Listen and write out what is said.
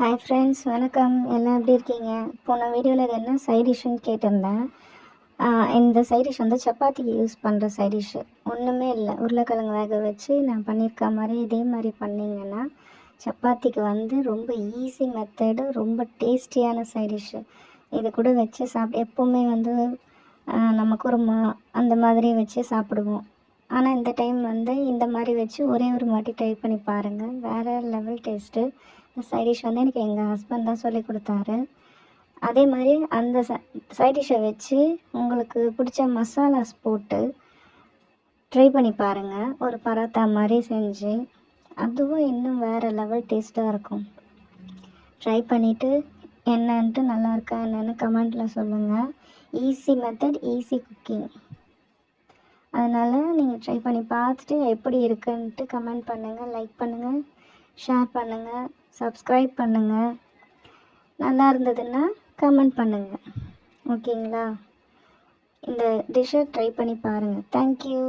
Hi friends, வணக்கம். எல்லாம் எப்படி இருக்கீங்க? போன வீடியோவில் இது என்ன சைட் டிஷ்ஷுன்னு கேட்டிருந்தேன். இந்த சைட் டிஷ் வந்து சப்பாத்திக்கு யூஸ் பண்ணுற சைட் டிஷ்ஷு. ஒன்றுமே இல்லை, உருளைக்கிழங்கு வேக வச்சு நான் பண்ணியிருக்க மாதிரி இதே மாதிரி பண்ணிங்கன்னா சப்பாத்திக்கு வந்து ரொம்ப ஈஸி மெத்தடு, ரொம்ப டேஸ்டியான சைட் டிஷ்ஷு. இது கூட வச்சு எப்போவுமே வந்து நம்ம குருமா அந்த மாதிரி வச்சு சாப்பிடுவோம். ஆனால் இந்த டைம் வந்து இந்த மாதிரி வச்சு ஒரே ஒரு வாட்டி ட்ரை பண்ணி பாருங்கள். வேறு லெவல் டேஸ்ட்டு. இந்த சைட் டிஷ் வந்து எனக்கு எங்கள் ஹஸ்பண்ட் தான் சொல்லி கொடுத்தாரு. அதே மாதிரி அந்த சைட் டிஷ்ஷை வச்சு உங்களுக்கு பிடிச்ச மசாலாஸ் போட்டு ட்ரை பண்ணி பாருங்கள். ஒரு பரோட்டா மாதிரி செஞ்சு, அதுவும் இன்னும் வேறு லெவல் டேஸ்ட்டாக இருக்கும். ட்ரை பண்ணிவிட்டு என்னன்ட்டு நல்லா இருக்கா என்னென்னு கமெண்ட்டில் சொல்லுங்கள். Easy method, easy cooking. அதனால் நீங்கள் ட்ரை பண்ணி பார்த்துட்டு எப்படி இருக்குன்ட்டு கமெண்ட் பண்ணுங்கள், லைக் பண்ணுங்கள், ஷேர் பண்ணுங்கள், சப்ஸ்கிரைப் பண்ணுங்கள். நல்லா இருந்ததுன்னா கமெண்ட் பண்ணுங்கள். ஓகேங்களா? இந்த டிஷ்ஷை ட்ரை பண்ணி பாருங்கள். தேங்க்யூ.